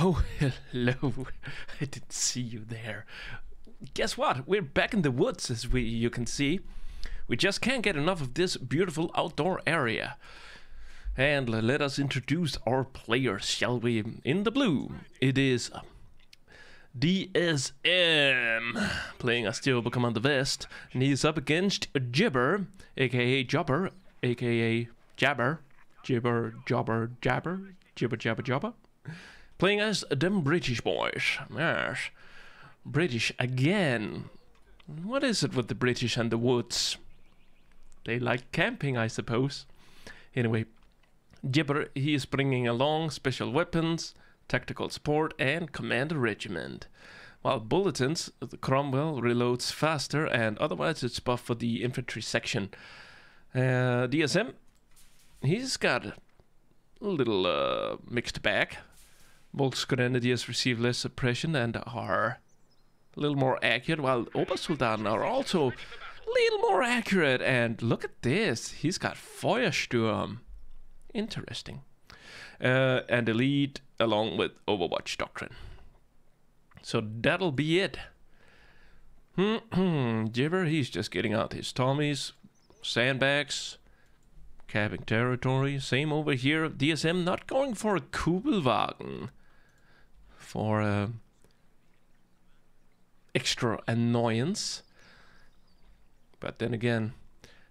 Oh, hello. I didn't see you there. Guess what? We're back in the woods, as you can see. We just can't get enough of this beautiful outdoor area. And let us introduce our players, shall we? In the blue, it is DSM, playing as Steel Commander Vest, and he's up against Jibber, aka Jobber, aka Jabber, Jibber, Jobber, Jabber, Jibber, Jabber, Jobber, playing as them British boys. Yes, British again. What is it with the British and the woods? They like camping, I suppose. Anyway, Jibber, he is bringing along special weapons, tactical support, and commander regiment. While bulletins, the Cromwell reloads faster, and otherwise it's buff for the infantry section. DSM, he's got a little mixed bag. Volk's Grenadiers receive less suppression and are a little more accurate, while Obersoldaten are also a little more accurate. And look at this, he's got Feuersturm. Interesting. And Elite along with Overwatch Doctrine. So that'll be it. Jibber, he's just getting out his Tommies, sandbags, capping territory. Same over here. DSM not going for a Kugelwagen for extra annoyance. But then again,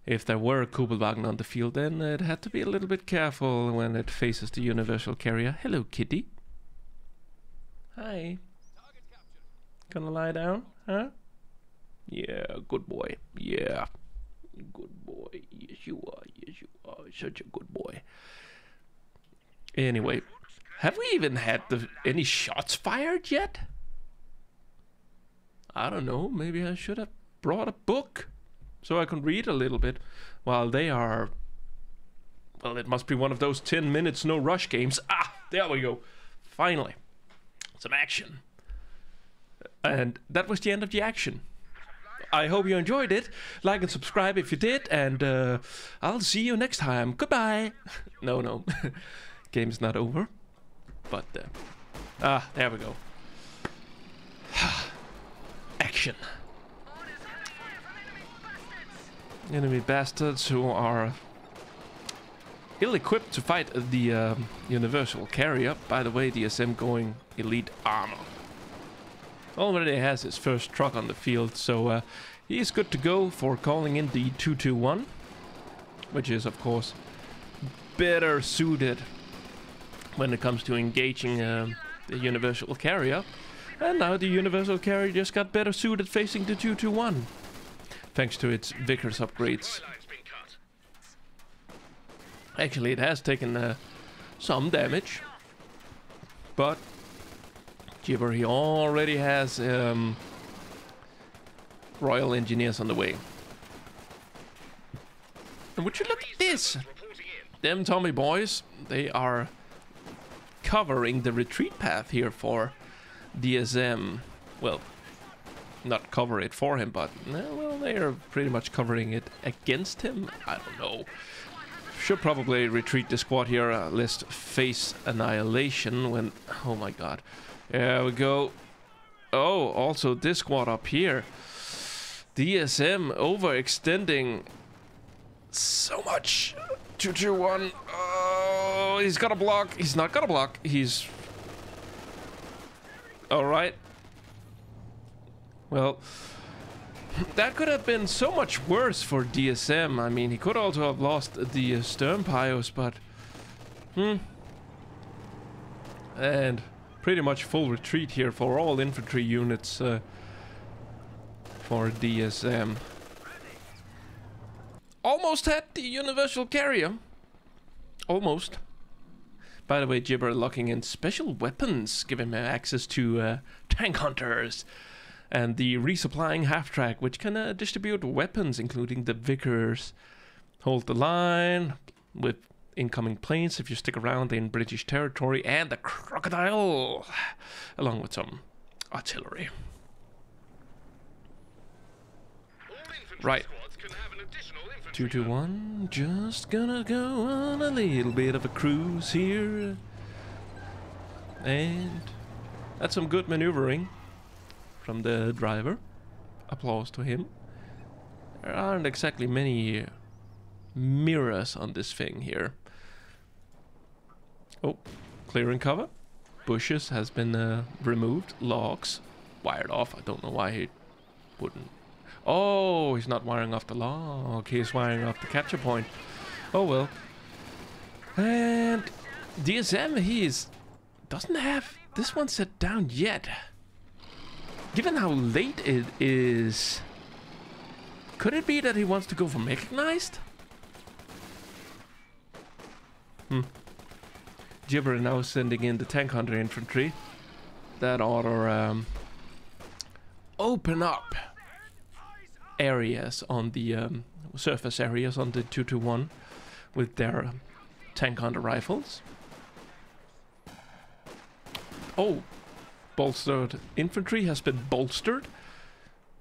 if there were a Kugelwagen on the field, then it had to be a little bit careful when it faces the universal carrier. Hello, kitty. Hi. Gonna lie down, huh? Yeah, good boy. Yeah. Good boy. Yes, you are. Yes, you are. Such a good boy. Anyway, have we even had any shots fired yet? I don't know. Maybe I should have brought a book so I can read a little bit while they are... Well, it must be one of those 10 minutes no rush games. Ah, there we go. Finally. Some action. And that was the end of the action. I hope you enjoyed it. Like and subscribe if you did, and I'll see you next time. Goodbye. No. Game's not over. But, there we go. Action. Enemy bastards who are ill-equipped to fight the universal carrier. By the way, DSM going elite armor. Already has his first truck on the field, so he's good to go for calling in the 221, which is of course better suited when it comes to engaging the universal carrier. And now the universal carrier just got better suited facing the 221. Thanks to its Vickers upgrades. Actually, it has taken some damage, but Jibber, he already has Royal Engineers on the way. And would you look at this? Them Tommy boys, they are covering the retreat path here for DSM. Well, not cover it for him, but well, they are pretty much covering it against him. I don't know. Should probably retreat the squad here, lest face annihilation when... Oh my god. There we go. Oh, also this squad up here. DSM overextending so much. 2-2-1. Oh, he's got a block. He's not got a block. He's... Alright. Well, that could have been so much worse for DSM. I mean, he could also have lost the Sternpios, but... And pretty much full retreat here for all infantry units for DSM. Almost had the universal carrier. Almost. By the way, Jibber locking in special weapons, giving him access to tank hunters. And the resupplying half-track, which can distribute weapons, including the Vickers. Hold the line with incoming planes if you stick around in British territory. And the Crocodile, along with some artillery. Right. 2-2-1, just gonna go on a little bit of a cruise here. And That's some good maneuvering from the driver. Applause to him. There aren't exactly many mirrors on this thing here. Oh, clearing cover. Bushes has been removed. Logs wired off. I don't know why he wouldn't. Oh, he's not wiring off the log. He's wiring off the capture point. Oh well. And DSM, doesn't have this one set down yet. Given how late it is, could it be that he wants to go for mechanized? Jibber now sending in the tank hunter infantry. That ought to open up areas on the surface areas on the 221 with their tank hunter rifles. Oh, bolstered infantry has been bolstered.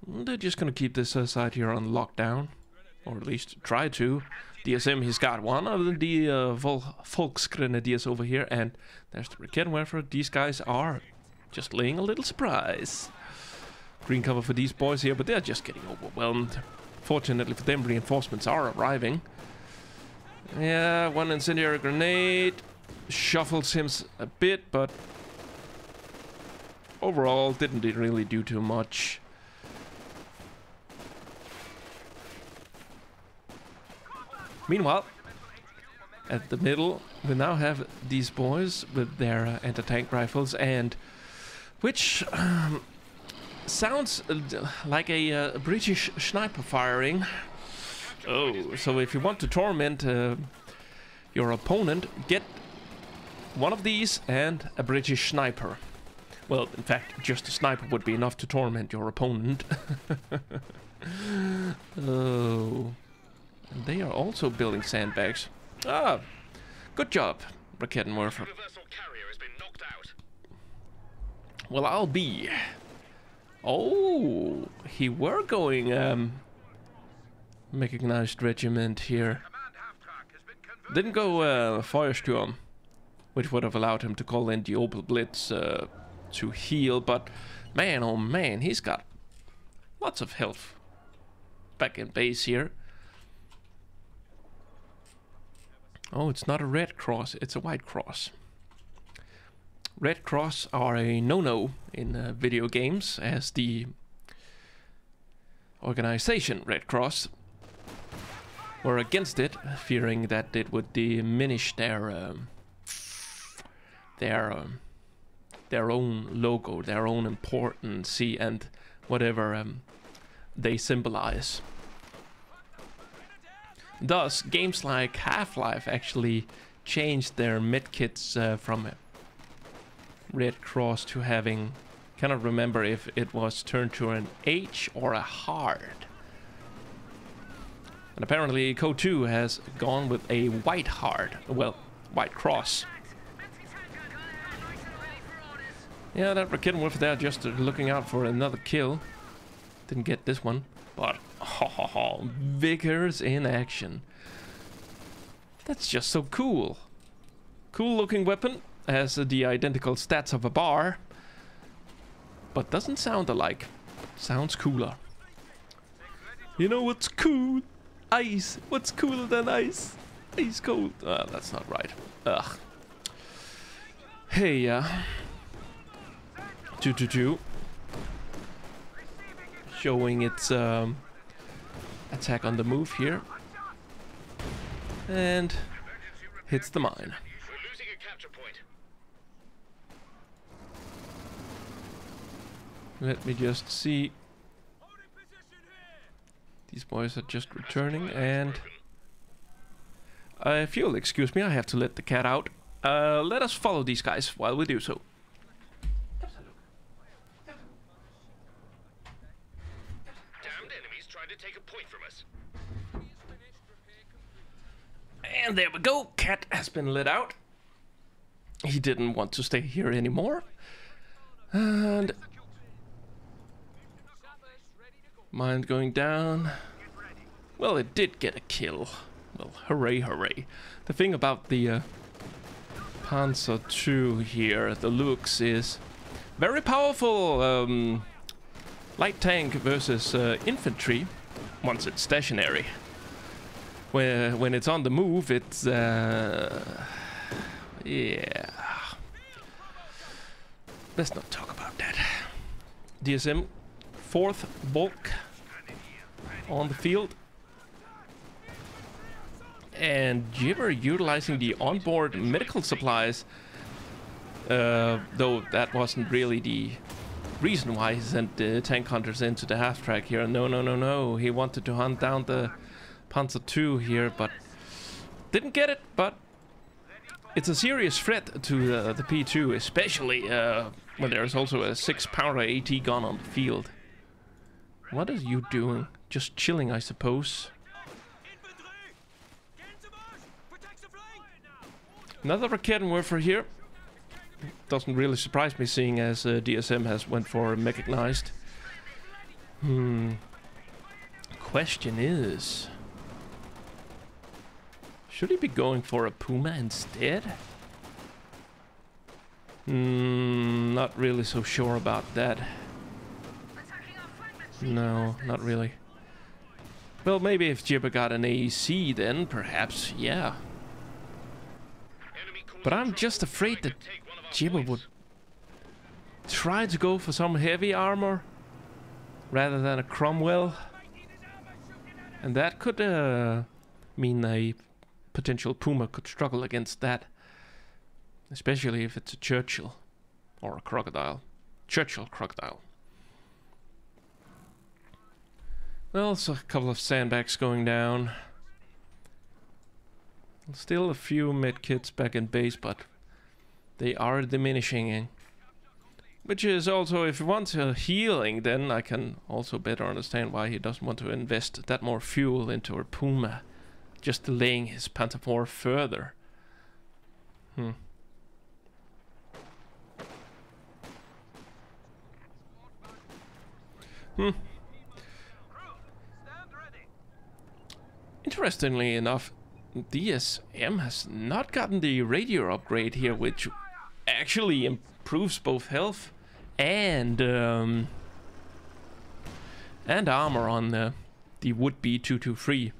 They're just gonna keep this side here on lockdown, or at least try to. DSM, he's got one of the Volksgrenadiers over here, and there's the Raketenwerfer. These guys are just laying a little surprise. Green cover for these boys here, but they're just getting overwhelmed. Fortunately for them, reinforcements are arriving. Yeah, one incendiary grenade shuffles him a bit, but overall didn't really do too much. Meanwhile, at the middle, we now have these boys with their anti-tank rifles, and which sounds like a British sniper firing. Oh, so if you want to torment your opponent, get one of these and a British sniper. Well, in fact, just a sniper would be enough to torment your opponent. Oh. And they are also building sandbags. Ah, good job, Raketenwerfer. Well, I'll be. Oh, he were going mechanized regiment here. Didn't go Feuersturm, which would have allowed him to call in the Opel Blitz to heal, but man, oh man, he's got lots of health back in base here. Oh, it's not a red cross, it's a white cross. Red cross are a no-no in video games, as the organization Red Cross were against it, fearing that it would diminish their own logo, their own importance, and whatever they symbolize. Thus, games like Half-Life actually changed their medkits from Red Cross to having, cannot remember if it was turned to an H or a hard. And apparently Coh2 has gone with a white hard, well, white cross. Yeah, that Raketenwerfer there just looking out for another kill. Didn't get this one, but Vickers in action. That's just so cool. Cool looking weapon, has the identical stats of a bar, but doesn't sound alike. Sounds cooler. You know what's cool? Ice. What's cooler than ice? Ice cold. That's not right. Ugh. Hey, 222. Showing its attack on the move here. And hits the mine. Let me just see. These boys are just returning, and if you'll excuse me, I have to let the cat out. Let us follow these guys while we do so. Damned enemies trying to take a point from us. And there we go. Cat has been let out. He didn't want to stay here anymore. And mine going down. Well, it did get a kill. Well, hooray, hooray. The thing about the Panzer II here, the looks, is Very powerful light tank versus infantry once it's stationary. When it's on the move, it's yeah. Let's not talk about that. DSM, 4th bulk on the field. And Jibber utilizing the onboard medical supplies. Though that wasn't really the reason why he sent the tank hunters into the half track here. No. He wanted to hunt down the Panzer II here, but didn't get it. But it's a serious threat to the P2, especially when there's also a 6-pounder AT gun on the field. What are you doing? Just chilling, I suppose. Another Raketenwerfer here. Doesn't really surprise me, seeing as DSM has went for mechanized. Question is, should he be going for a Puma instead? Not really so sure about that. No, not really. Well, maybe if Jibber got an AC, then perhaps, yeah. But I'm just afraid that Jibber would try to go for some heavy armor rather than a Cromwell. And that could mean a potential Puma could struggle against that. Especially if it's a Churchill or a Crocodile. Churchill Crocodile. Well, so a couple of sandbags going down. Still a few medkits back in base, but they are diminishing. Which is also, if he wants a healing, then I can also better understand why he doesn't want to invest that more fuel into a Puma. Just delaying his Panther IV further. Interestingly enough, DSM has not gotten the radio upgrade here, which actually improves both health and armor on the would-be 223.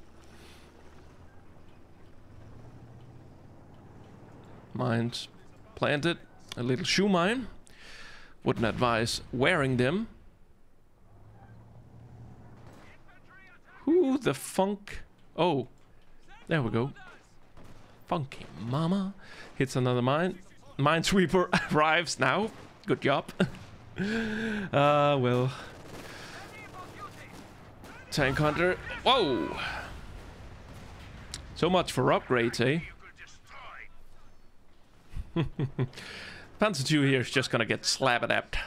Mines planted, a little shoe mine. Wouldn't advise wearing them. Who the funk? Oh, there we go. Funky mama. Hits another mine. Minesweeper arrives now. Good job. Well. Tank hunter. Whoa! So much for upgrades, eh? Panzer II here is just gonna get slab-adapted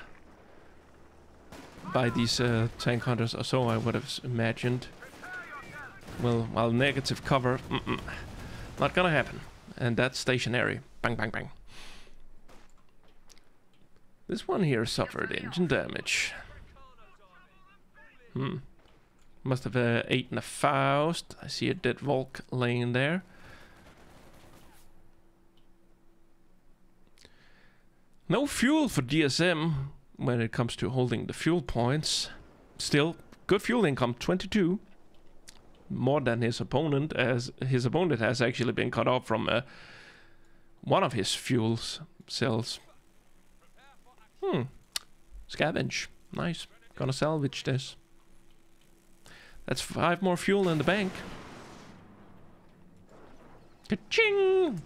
by these tank hunters, or so I would have imagined. Well, while negative cover, not gonna happen. And that's stationary. Bang, bang, bang. This one here suffered engine damage. Must have eaten a Faust. I see a dead Volk laying there. No fuel for DSM when it comes to holding the fuel points. Still, good fuel income, 22. More than his opponent, as his opponent has actually been cut off from one of his fuel cells. Scavenge. Nice. Gonna salvage this. That's 5 more fuel in the bank. Ka-ching!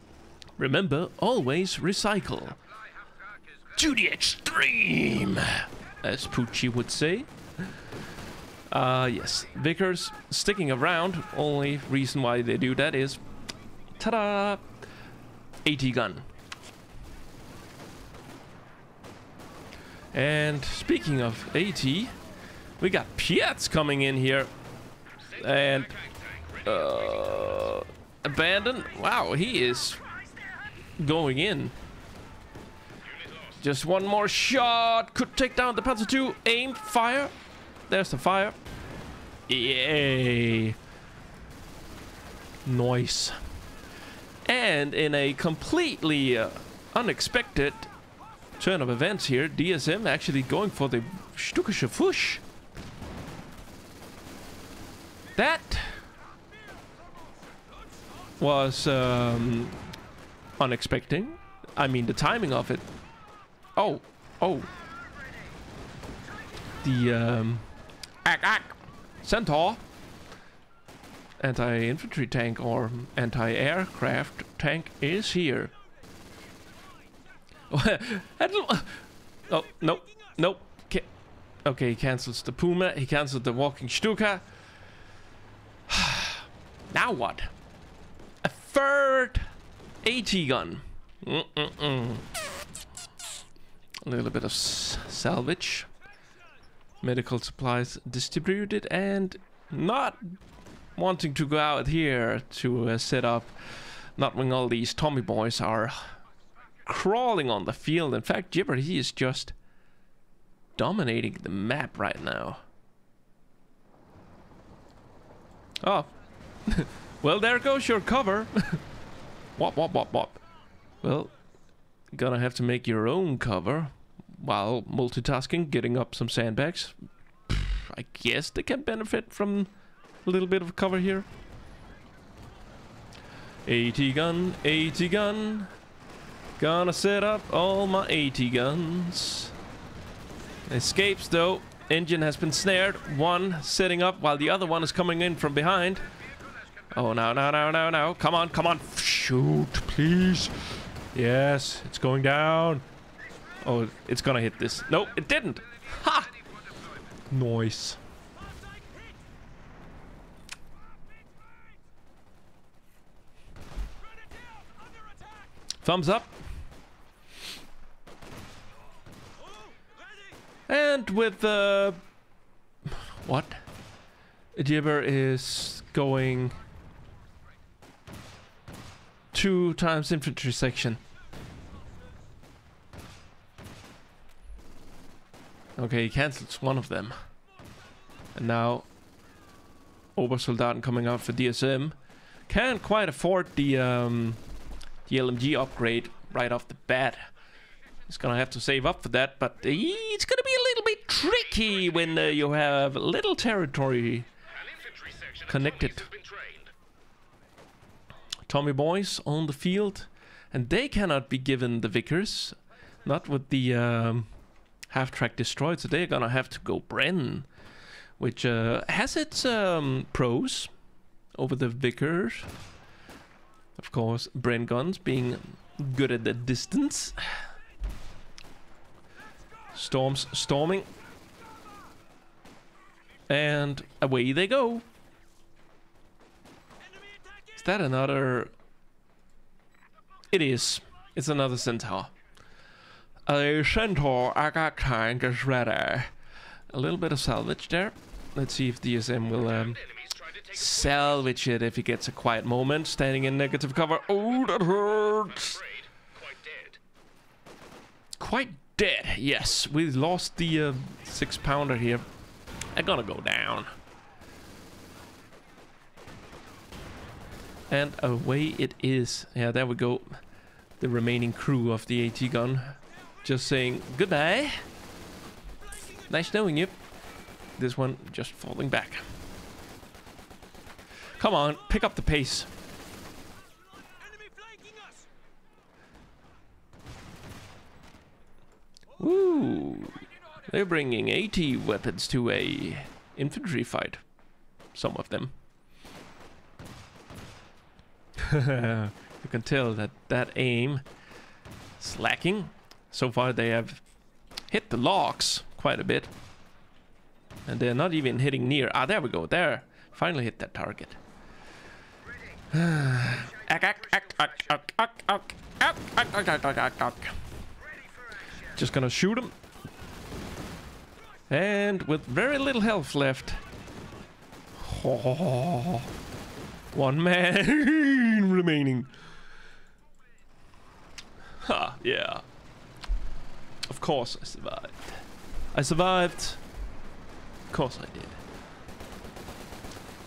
Remember, always recycle. To the extreme, as Poochie would say. Yes, Vickers sticking around. Only reason why they do that is, ta-da! AT gun. And speaking of AT, we got Pietz coming in here. And Abandon. Wow, he is going in. Just one more shot. Could take down the Panzer II. Aim, fire. There's the fire. Yay. Nice. And in a completely unexpected turn of events here. DSM actually going for the Stückische Fusch. That was unexpected. I mean, the timing of it. Oh. The Centaur anti-infantry tank or anti-aircraft tank is here. Oh, nope. Okay, he cancels the Puma. He cancelled the walking Stuka. Now what? A third AT gun. A little bit of salvage. Medical supplies distributed, and not wanting to go out here to set up, not when all these Tommy boys are crawling on the field. In fact, Jibber, he is just dominating the map right now. Oh. Well, there goes your cover. Wop. Well, gonna have to make your own cover while multitasking, getting up some sandbags. I guess they can benefit from a little bit of cover here. AT gun. Gonna set up all my AT guns. Escapes though. Engine has been snared. One setting up while the other one is coming in from behind. Oh, no. Come on. Shoot, please. Yes, it's going down. Oh, it's gonna hit this. No, it didn't. Ha! Nice. Thumbs up. And with what? Jibber is going 2 times infantry section. Okay, he cancels one of them. And now Obersoldaten coming out for DSM. Can't quite afford the LMG upgrade right off the bat. He's gonna have to save up for that, but it's gonna be a little bit tricky when you have little territory connected. Tommy boys on the field, and they cannot be given the Vickers, not with the half-track destroyed, so they're gonna have to go Bren, which has its pros over the Vickers. Of course, Bren guns being good at the distance. Storming. And away they go. Is that another? It is. It's another Centaur. A Centaur tank is ready. A little bit of salvage there. Let's see if DSM will salvage it if he gets a quiet moment. Standing in negative cover. Oh, that hurts. Quite dead. Yes, we lost the 6-pounder here. I'm gonna go down. And away it is. Yeah, there we go. The remaining crew of the AT gun just saying goodbye. Nice knowing you. This one just falling back. Come on, pick up the pace. Woo! They're bringing AT weapons to a infantry fight. Some of them. You can tell that aim is lacking. So far they have hit the logs quite a bit. And they're not even hitting near. Ah, there we go. There. Finally hit that target. Just gonna shoot him. And with very little health left. Oh, one man remaining. Ha, yeah. Of course I survived. I survived. Of course I did.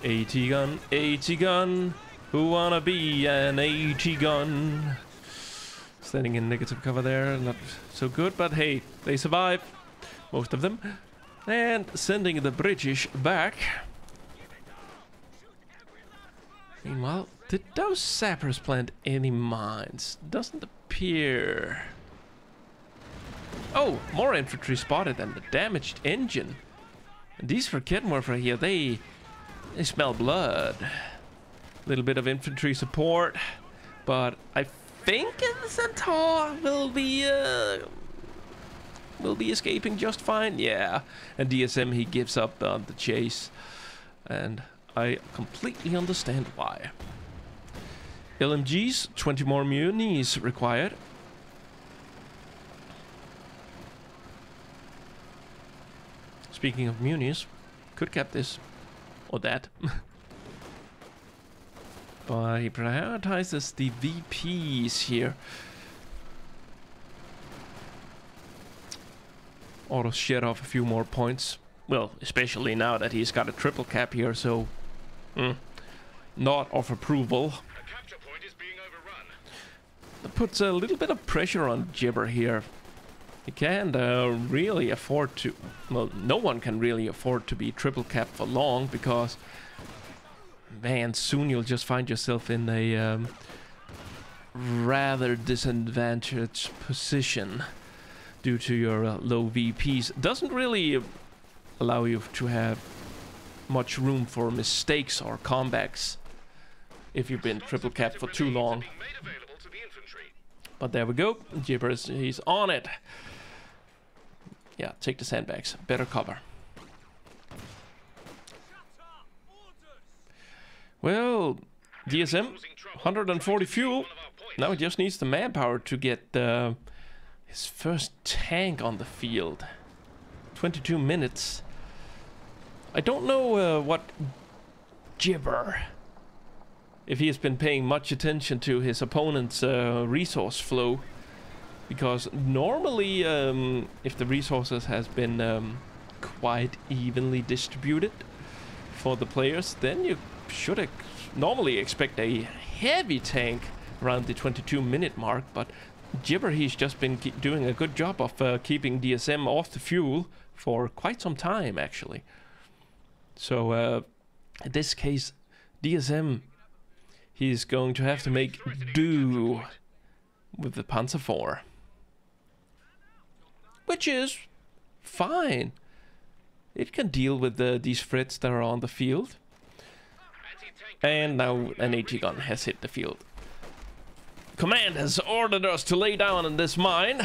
AT gun, AT gun. Who wanna be an AT gun? Is Standing in negative cover there, not so good, but hey, they survive, most of them. And sending the British back. Meanwhile, did those sappers plant any mines? Doesn't appear. Oh, more infantry spotted and the damaged engine. And these Raketwerfer here, they smell blood. A little bit of infantry support, but I think the Centaur will be escaping just fine. Yeah, and DSM, he gives up on the chase, and I completely understand why. LMGs, 20 more munis required. Speaking of munis, could cap this or that. But he prioritizes the VPs here. Ought to shed off a few more points. Well, especially now that he's got a triple cap here, so not of approval. A capture point is being overrun. That puts a little bit of pressure on Jibber here. He can't really afford to... Well, no one can really afford to be triple capped for long, because... Man, soon you'll just find yourself in a rather disadvantaged position due to your low VPs. Doesn't really allow you to have much room for mistakes or comebacks if you've been triple capped for too long. But there we go. Jibber, he's on it. Yeah, take the sandbags. Better cover. Well, DSM, 140 fuel. Now he just needs the manpower to get his first tank on the field. 22 minutes. I don't know what Jibber, if he has been paying much attention to his opponent's resource flow. Because normally, if the resources has been quite evenly distributed for the players, then you should normally expect a heavy tank around the 22-minute mark, but Jibber, he's just been doing a good job of keeping DSM off the fuel for quite some time, actually. So, in this case, DSM, he's going to have to make do with the Panzer IV. Which is fine. It can deal with these threats that are on the field. And now an AT gun has hit the field. Command has ordered us to lay down in this mine.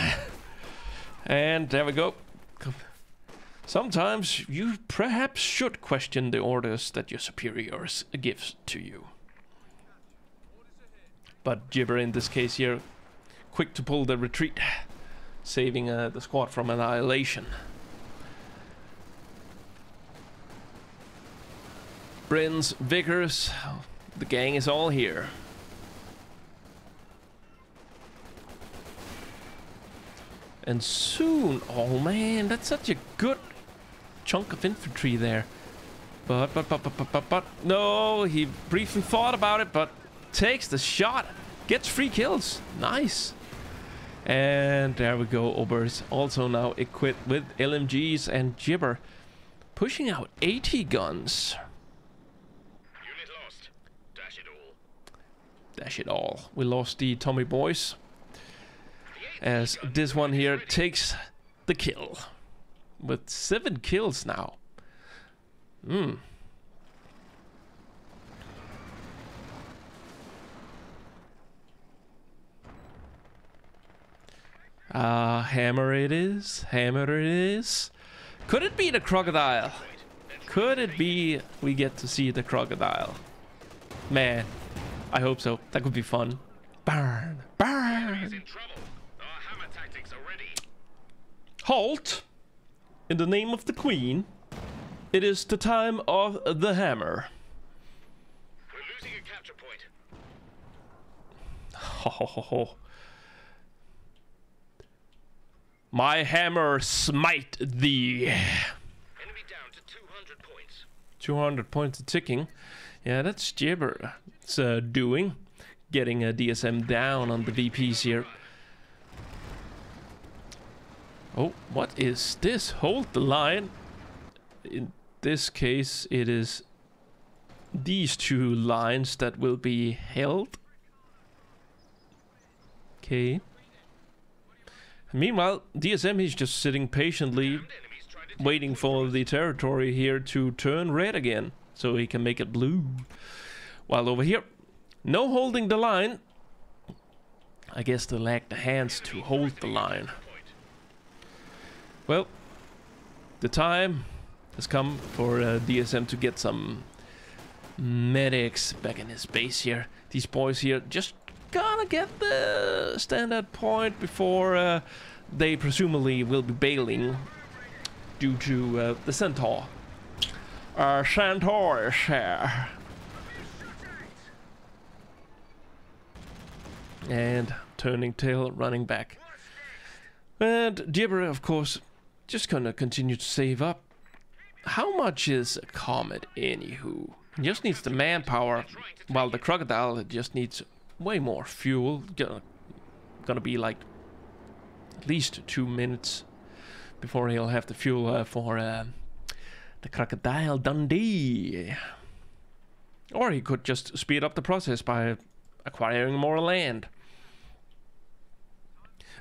And there we go. Sometimes you perhaps should question the orders that your superiors give to you. But Jibber in this case here, quick to pull the retreat, saving the squad from annihilation. Brins, Vickers, the gang is all here. And soon, oh man, that's such a good chunk of infantry there. But, no, he briefly thought about it, but takes the shot, gets 3 kills, nice. And there we go, Obers also now equipped with LMGs, and Jibber pushing out 80 guns. Unit lost. Dash it all. Dash it all. We lost the Tommy boys, as this one here takes the kill with 7 kills now. Hammer it is. Hammer it is. Could it be the crocodile? Could it be we get to see the crocodile? Man, I hope so. That could be fun. Burn. Burn. Halt! In the name of the Queen, it is the time of the hammer. We're losing a capture point. Ho ho ho ho. My hammer smite thee. Enemy down to 200 points. 200 points ticking. Yeah, that's Jibber. It's doing. Getting a DSM down on the VPs here. Oh, what is this? Hold the line. In this case, it is these two lines that will be held. Okay. Meanwhile, DSM is just sitting patiently waiting for the territory here to turn red again so he can make it blue. While over here, no holding the line. I guess they lack the hands to hold the line. Well, the time has come for DSM to get some medics back in his base here. These boys here just gonna get the standard point before they presumably will be bailing due to the Centaur. Centaur is here. And turning tail, running back. And Jibber, of course, just gonna continue to save up. How much is a comet, anywho? He just needs the manpower, while the crocodile just needs way more fuel. Gonna be like at least 2 minutes before he'll have the fuel for the Crocodile Dundee. Or he could just speed up the process by acquiring more land.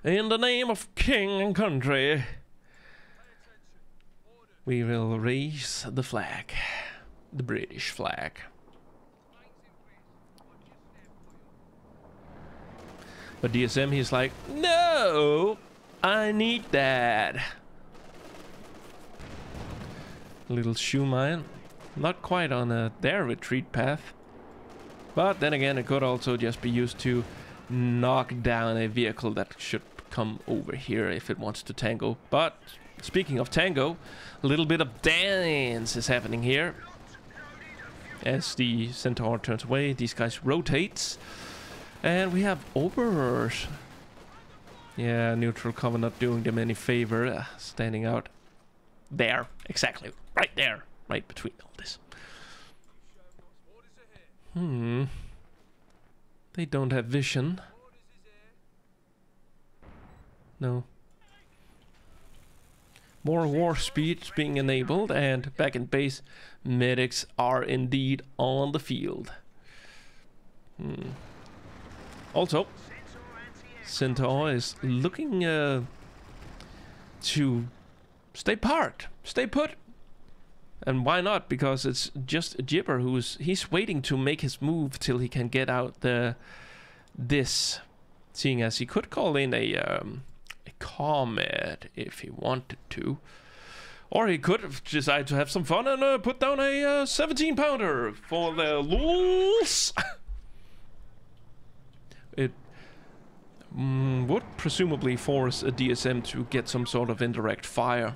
In the name of king and country, we will raise the flag, the British flag. But DSM, he's like, no, I need that. Little shoe mine, not quite on their retreat path. But then again, it could also just be used to knock down a vehicle that should come over here if it wants to tango. But speaking of tango, a little bit of dance is happening here. As the Centaur turns away, these guys rotates. And we have Obers. Yeah, neutral cover not doing them any favor. Standing out there, exactly, right there, right between all this. They don't have vision. No. More war speed being enabled, and back in base, medics are indeed on the field. Also, Centaur is looking to stay put. And why not? Because it's just Jibber he's waiting to make his move till he can get out this. Seeing as he could call in a comet if he wanted to. Or he could have decided to have some fun and put down a 17-pounder for the lulz. It would presumably force a DSM to get some sort of indirect fire.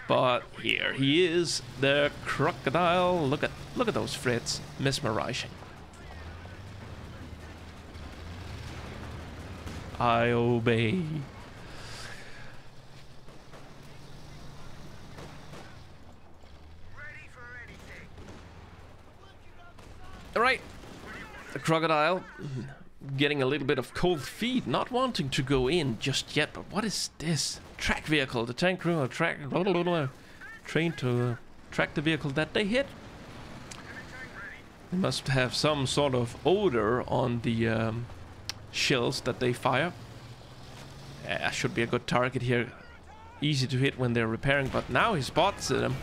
But here he is, the crocodile. Look at those frets, mesmerizing. I obey. All right, the crocodile getting a little bit of cold feet, not wanting to go in just yet. But what is this? Track vehicle. The tank crew are trained to track the vehicle that they hit. They must have some sort of odor on the shells that they fire. Should be a good target here. Easy to hit when they're repairing, but now he spots them.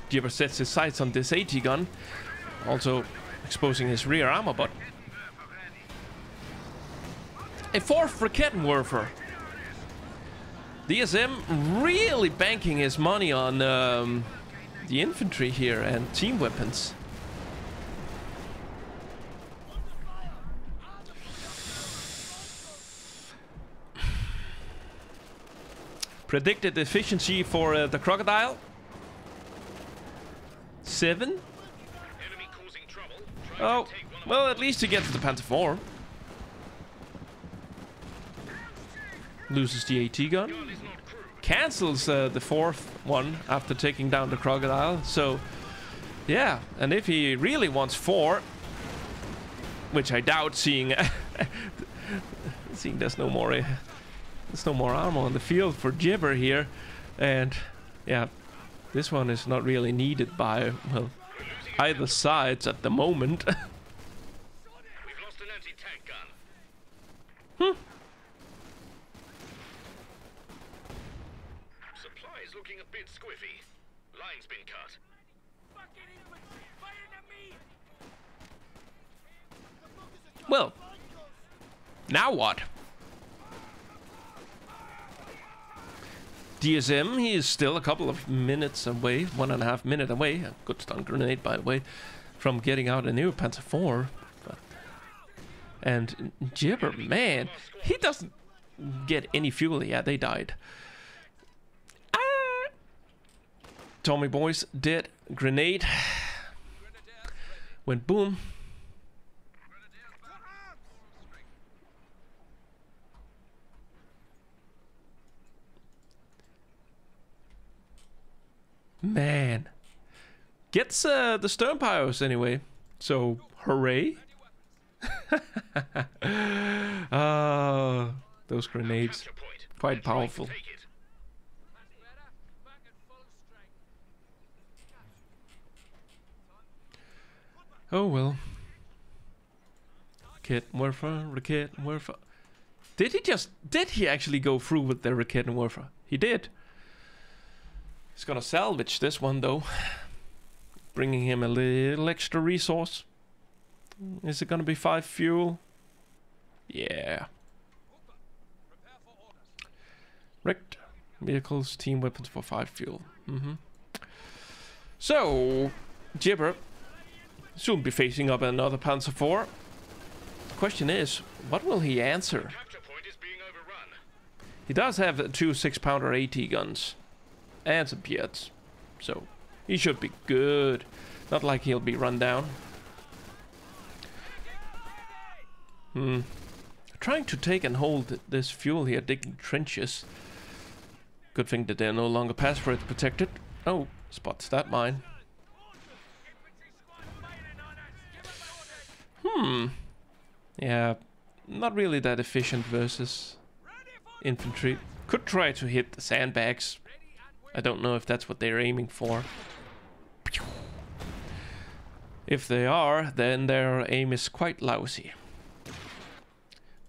Jibber sets his sights on this AT gun, also exposing his rear armor, but a fourth Rakettenwerfer. DSM really banking his money on the infantry here and team weapons. Predicted efficiency for the crocodile 7. Enemy causing trouble. Oh, well, at least he gets the Panther 4. Loses the AT gun. Cancels the fourth one after taking down the crocodile. So, yeah, and if he really wants 4, which I doubt, seeing seeing there's no more There's no more ammo on the field for Jibber here. And yeah, this one is not really needed by, well, either sides at the moment. We've lost an anti-tank gun. Supply's looking a bit squiffy. Line's been cut. Well, now what? DSM, he is still a couple of minutes away, 1.5 minutes away, a good stun grenade by the way, from getting out a new Panzer IV. And Jibber, man, he doesn't get any fuel. Yeah, they died. Tommy boys, dead. Grenade. Went boom. Man. Gets the stern pyros anyway. So, hooray. Those grenades. Quite powerful. Oh well. Raketen Werfer, Raketen Werfer. Did he actually go through with the Raketen Werfer? He did. He's gonna salvage this one though. Bringing him a little extra resource. Is it gonna be 5 fuel? Yeah. Wrecked vehicles, team weapons for 5 fuel. So, Jibber soon be facing up another Panzer IV. The question is, what will he answer? He does have 2 6-pounder AT guns and some Piats, so he should be good. Not like he'll be run down. Trying to take and hold this fuel here, digging trenches. Good thing that they're no longer password protected. Oh, spots that mine. Yeah, not really that efficient versus infantry. Could try to hit the sandbags. I don't know if that's what they're aiming for. If they are, then their aim is quite lousy.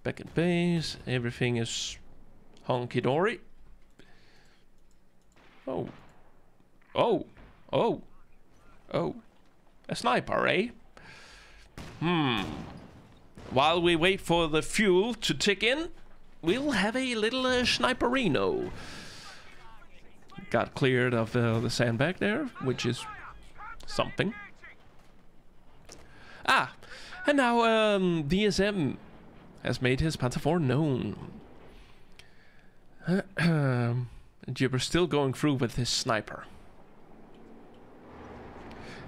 Back in base, everything is honky-dory. Oh. Oh. Oh. Oh. A sniper, eh? While we wait for the fuel to tick in, we'll have a little sniperino. Got cleared of the sandbag there, which is something. Ah, and now DSM has made his Panzer IV known. Jibber still going through with his sniper.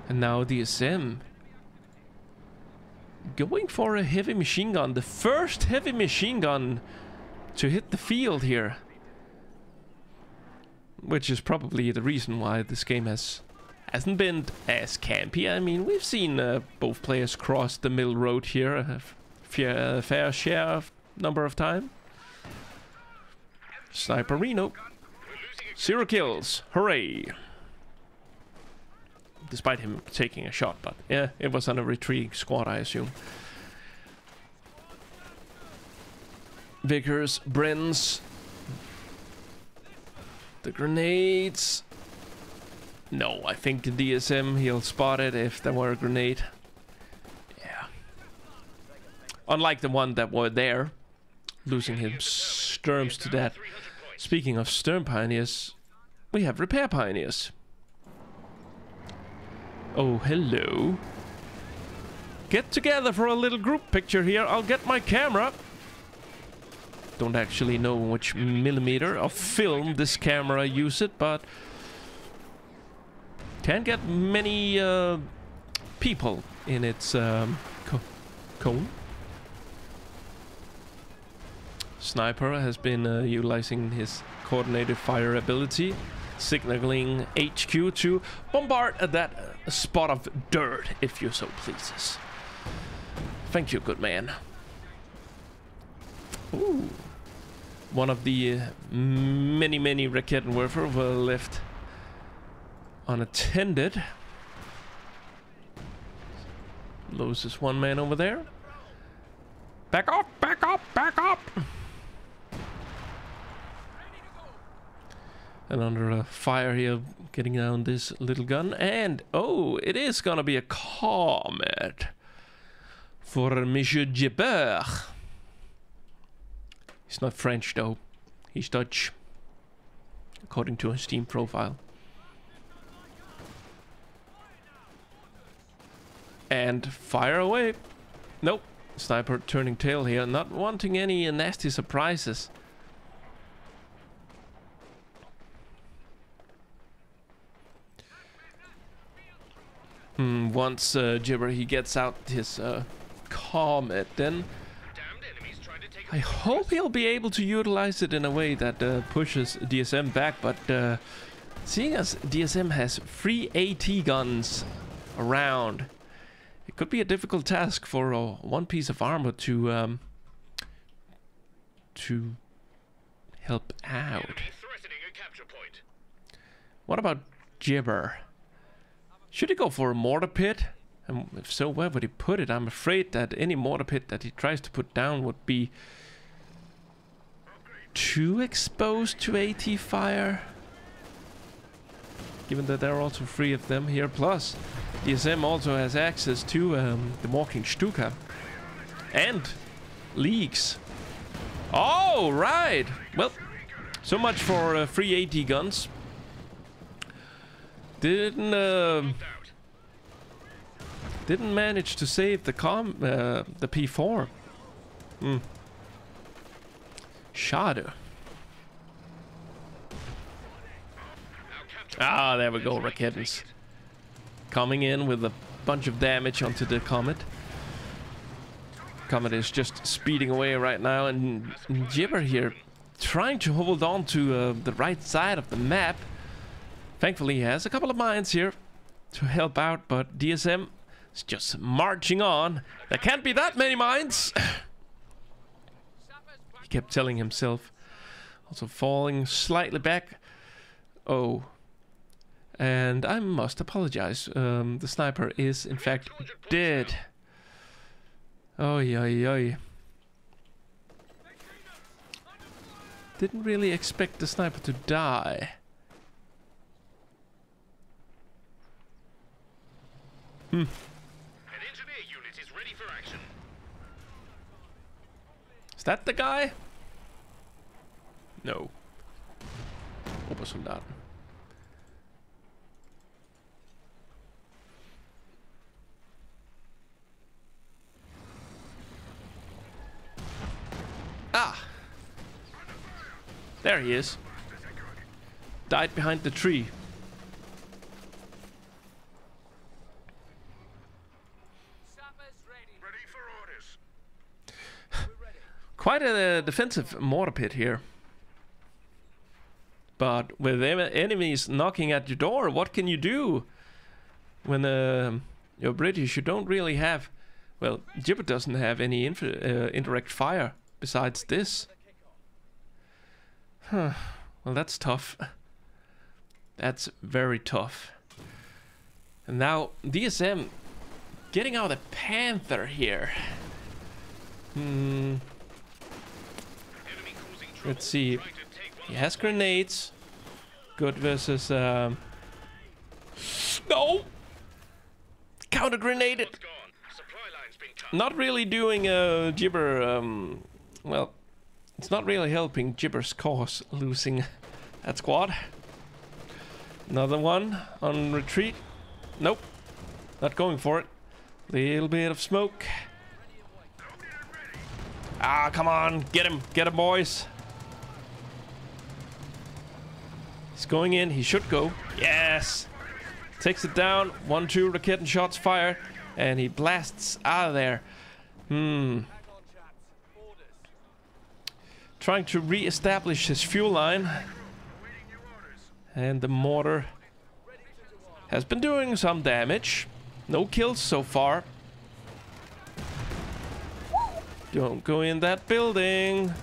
And now DSM going for a heavy machine gun. The first heavy machine gun to hit the field here. Which is probably the reason why this game hasn't been as campy. I mean, we've seen both players cross the middle road here a fair share of number of time. Sniperino. 0 kills. Hooray. Despite him taking a shot, but yeah, it was on a retreating squad, I assume. Vickers, Brens. The grenades. No, I think DSM, he'll spot it if there were a grenade. Yeah. Unlike the one that were there. Losing him Sturms to that. Speaking of Sturm Pioneers, we have Repair Pioneers. Oh, hello. Get together for a little group picture here. I'll get my camera. Don't actually know which millimeter of film this camera use it, but can't get many people in its cone. Sniper has been utilizing his coordinated fire ability, signaling HQ to bombard that spot of dirt, if you so pleases. Thank you, good man. Ooh. one of the many Raketenwerfer were left unattended. Loses one man over there. Back up, back up, back up! And under fire here, getting down this little gun. And, oh, it is gonna be a comet for Monsieur Jibber. He's not French though, he's Dutch, according to his Steam profile. And fire away. Nope, sniper turning tail here, not wanting any nasty surprises. Once Jibber he gets out his comet, then I hope he'll be able to utilize it in a way that pushes DSM back. But seeing as DSM has 3 AT guns around, it could be a difficult task for one piece of armor to help out. What about Jibber? Should he go for a mortar pit? And if so, where would he put it? I'm afraid that any mortar pit that he tries to put down would be too exposed to AT fire. Given that there are also 3 of them here. Plus, DSM also has access to the walking Stuka. And leaks. Oh, right! Well, so much for 3 AT guns. Didn't manage to save the P4. Schade. Ah, there we go, Raketens. Coming in with a bunch of damage onto the Comet. Comet is just speeding away right now, and Jibber here trying to hold on to the right side of the map. Thankfully, he has a couple of mines here to help out, but DSM is just marching on. There can't be that many mines! He kept telling himself. Also falling slightly back. Oh. And I must apologize. The sniper is, in fact, dead. Oi, oi, oi. Didn't really expect the sniper to die. An engineer unit is ready for action. Is that the guy? No. Obersoldaten. Ah! There he is. Died behind the tree. Quite a defensive mortar pit here. But with enemies knocking at your door, what can you do? When you're British, you don't really have... Well, Jibber doesn't have any indirect fire besides this. Huh. Well, that's tough. That's very tough. And now DSM getting out a Panther here. Let's see. He has grenades. Good versus no! Counter grenaded. Not really doing Jibber. Well, it's not really helping Jibber's cause losing that squad. Another one on retreat. Nope. Not going for it. Little bit of smoke. Ah, come on. Get him, boys. He's going in. He should go. Yes. Takes it down. 1-2 Raketen shots fired. And he blasts out of there. Trying to re-establish his fuel line. And the mortar has been doing some damage. No kills so far. Don't go in that building.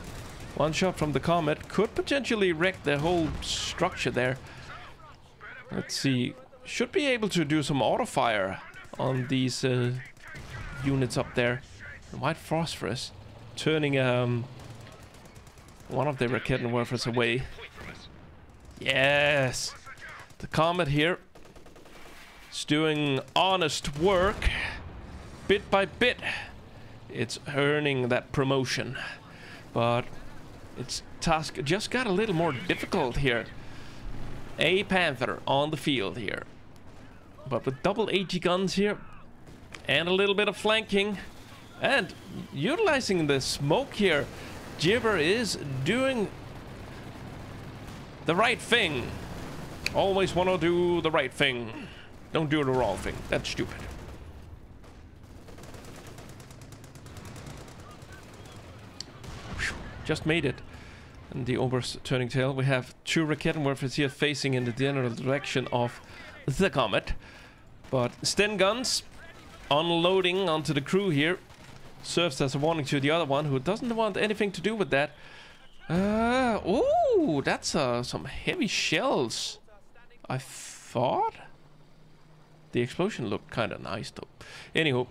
One shot from the Comet could potentially wreck the whole structure there. Let's see. Should be able to do some auto fire on these units up there. The white phosphorus turning one of the Raketenwerfers away. Yes! The Comet here is doing honest work. Bit by bit, it's earning that promotion. But its task just got a little more difficult here. A Panther on the field here. But with double AT guns here, and a little bit of flanking, and utilizing the smoke here, Jibber is doing the right thing. Always want to do the right thing. Don't do the wrong thing. That's stupid. Whew, just made it. And the Ober's turning tail. We have 2 Raketenwerfers here facing in the general direction of the Comet. But Sten guns unloading onto the crew here serves as a warning to the other one who doesn't want anything to do with that. Oh, that's some heavy shells. I thought the explosion looked kind of nice though. Anywho,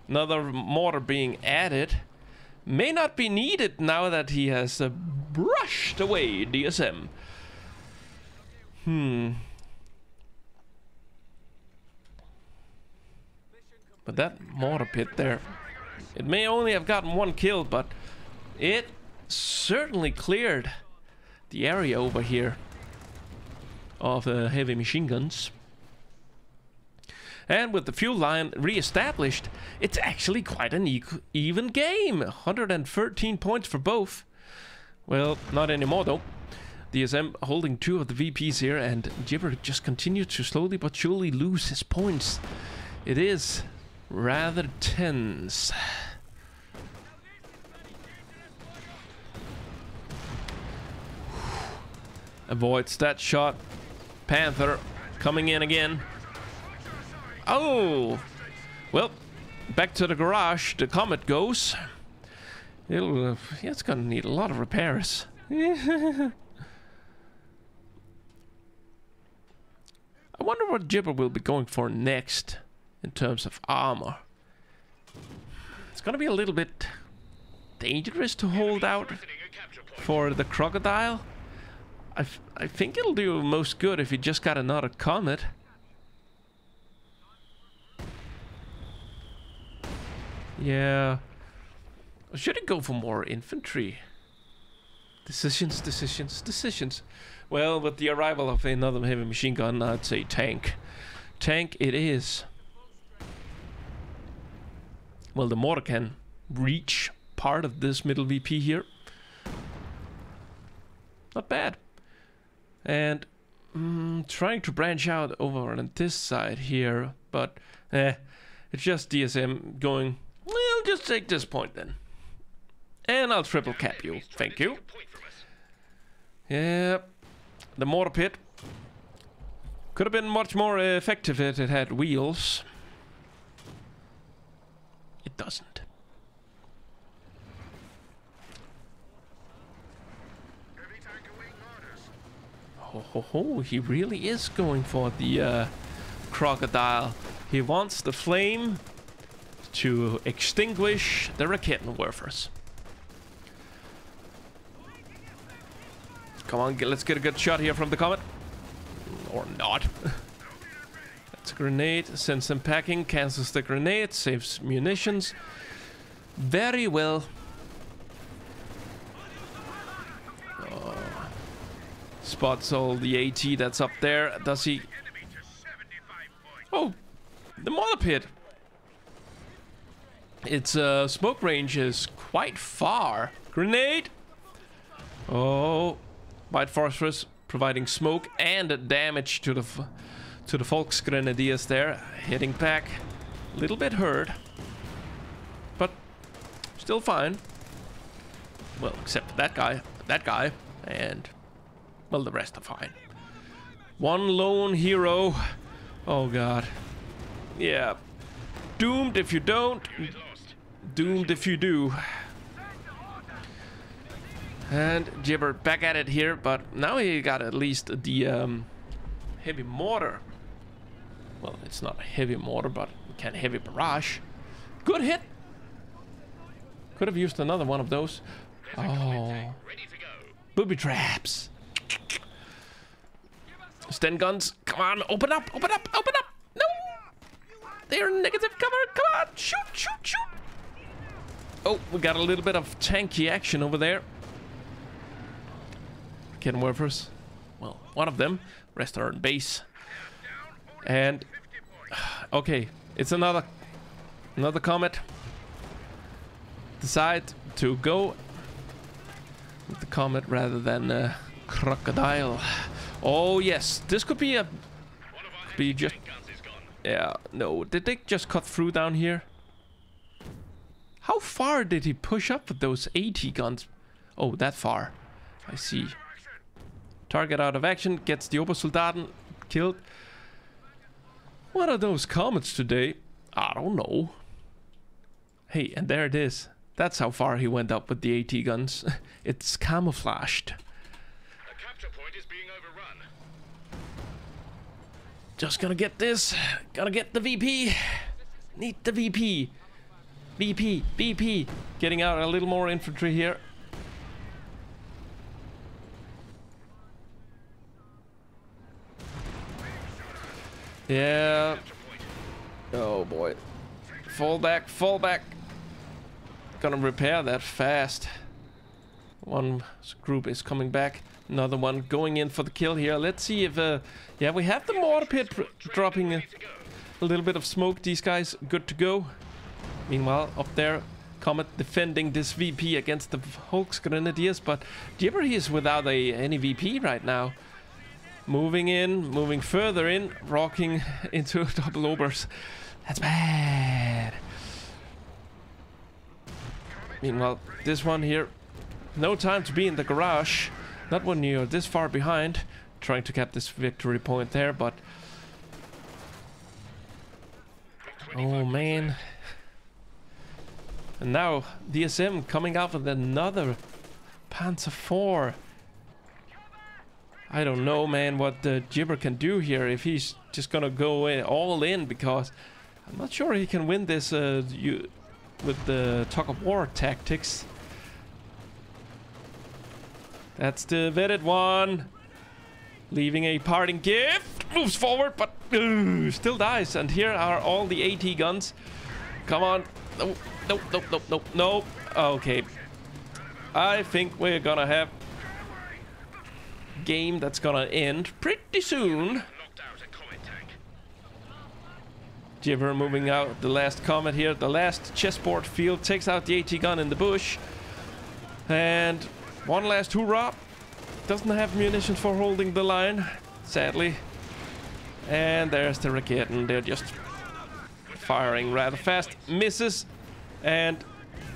another mortar being added. May not be needed now that he has brushed away DSM. But that mortar pit there, it may only have gotten 1 kill, but it certainly cleared the area over here of heavy machine guns. And with the fuel line re-established, it's actually quite an even game. 113 points for both. Well, not anymore though. DSM holding 2 of the VPs here, and Jibber just continues to slowly but surely lose his points. It is rather tense. Avoids that shot. Panther coming in again. Oh! Well, back to the garage the Comet goes. It'll, yeah, it's gonna need a lot of repairs. I wonder what Jibber will be going for next in terms of armor. It's gonna be a little bit dangerous to hold out for the Crocodile. I think it'll do most good if he just got another Comet. Yeah. Should it go for more infantry? Decisions, decisions, decisions. Well, with the arrival of another heavy machine gun, I'd say tank. Tank it is. Well, the mortar can reach part of this middle VP here. Not bad. And trying to branch out over on this side here, but it's just DSM going, well, just take this point then. And I'll triple cap you. Thank you. Yeah, the mortar pit could have been much more effective if it had wheels. It doesn't. Oh, he really is going for the Crocodile. He wants the flame to extinguish the Raketenwerfers. Come on, let's get a good shot here from the Comet. Or not. That's a grenade. Sends them packing. Cancels the grenade. Saves munitions. Very well. Spots all the AT that's up there. Does he? Oh, the mortar pit. Its smoke range is quite far. Grenade. Oh, white phosphorus providing smoke and damage to the Volksgrenadiers there. Hitting back, a little bit hurt, but still fine. Well, except that guy, and well, the rest are fine. One lone hero. Oh god. Yeah. Doomed if you don't. Doomed if you do. And Jibber back at it here, but now he got at least the heavy mortar. Well, it's not a heavy mortar, but we can heavy barrage. Good hit. Could have used another one of those. Oh, booby traps. Sten guns, come on, open up, open up, open up. No, they're negative cover. Come on, shoot, shoot, shoot. Oh, we got a little bit of tanky action over there. Kitten Werfers. Well, one of them. Rest are on base. And okay, it's another comet. Decide to go with the comet rather than crocodile. Oh yes, this could be just. Yeah, no. Did they just cut through down here? How far did he push up with those AT guns? Oh, that far. I see. Target out of action, gets the Obersoldaten killed. What are those comets today? I don't know. Hey, and there it is. That's how far he went up with the AT guns. It's camouflaged. The capture point is being overrun. Just gonna get this. Gotta get the VP. Need the VP. VP. Getting out a little more infantry here. Yeah. Oh boy. Fall back, fall back. Gonna repair that fast. One group is coming back. Another one going in for the kill here. Let's see if yeah, we have the mortar pit dropping a little bit of smoke. These guys good to go. Meanwhile, up there, Comet defending this VP against the Volksgrenadiers, but Jibber is without any VP right now. Moving in, moving further in, rocking into double obers. That's bad. Meanwhile, this one here, no time to be in the garage. Not when you're this far behind. Trying to cap this victory point there, but... Oh man. And now DSM coming out with another Panzer IV. I don't know, man, what Jibber can do here if he's just gonna go all in, because I'm not sure he can win this with the tug of war tactics. That's the vetted one. Leaving a parting gift. Moves forward, but still dies. And here are all the AT guns. Come on. No, no, no, no, no, no. Okay. I think we're gonna have game that's gonna end pretty soon. Jibber moving out the last comet here. The last chessboard field takes out the AT gun in the bush. And one last hoorah. Doesn't have munitions for holding the line, sadly. And there's the rocket, and they're just firing rather fast. Misses. And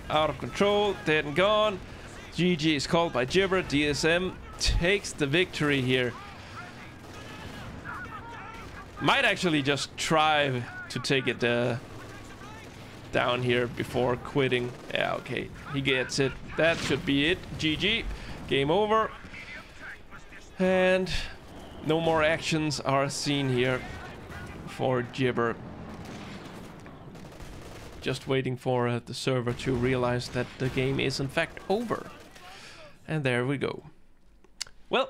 out of control. Dead and gone. GG is called by Jibber. DSM takes the victory here. Might actually just try to take it down here before quitting. Yeah, okay. He gets it. That should be it. GG. Game over. And no more actions are seen here for Jibber. Just waiting for the server to realize that the game is in fact over. And there we go. Well,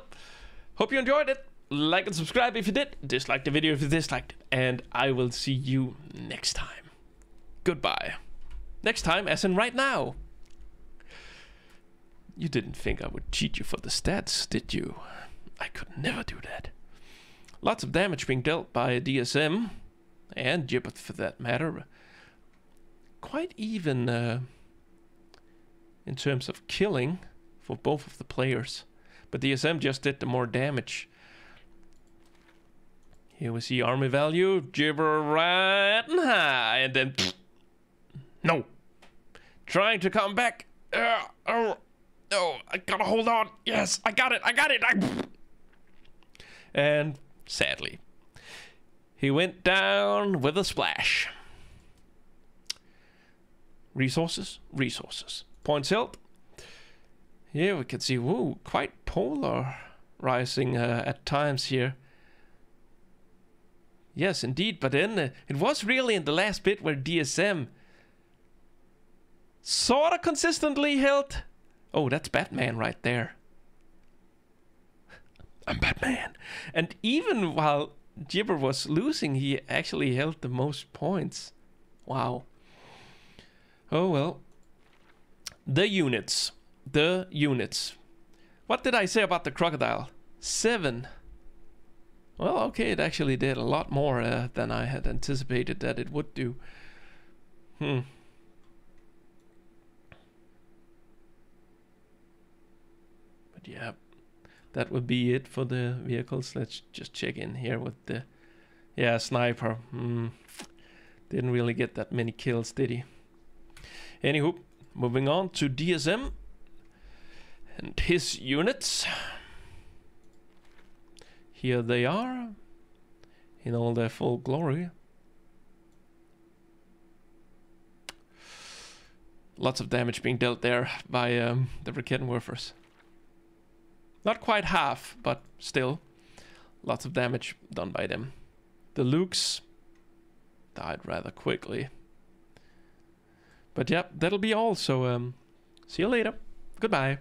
hope you enjoyed it. Like and subscribe if you did. Dislike the video if you disliked it. And I will see you next time. Goodbye. Next time, as in right now. You didn't think I would cheat you for the stats, did you? I could never do that. Lots of damage being dealt by DSM. And Jibber for that matter. Quite even in terms of killing for both of the players. But DSM just did the more damage. Here we see army value. Jibber right and high. And then... no. Trying to come back. Oh, I gotta hold on. Yes, I got it. And sadly, he went down with a splash. Resources. Points held. Here we can see, whoa, quite polarizing at times here. Yes, indeed, but then it was really in the last bit where DSM sort of consistently held. Oh, that's Batman right there. I'm Batman. And even while Jibber was losing, he actually held the most points. Wow. Oh well. The units. The units. What did I say about the crocodile? 7. Well, okay, it actually did a lot more than I had anticipated that it would do. But yeah, that would be it for the vehicles. Let's just check in here with the... Yeah, sniper. Didn't really get that many kills, did he? Anywho, moving on to DSM and his units. Here they are in all their full glory. Lots of damage being dealt there by the Raketenwerfers. Not quite half, but still lots of damage done by them. The Lukes died rather quickly. But yeah, that'll be all. So see you later. Goodbye.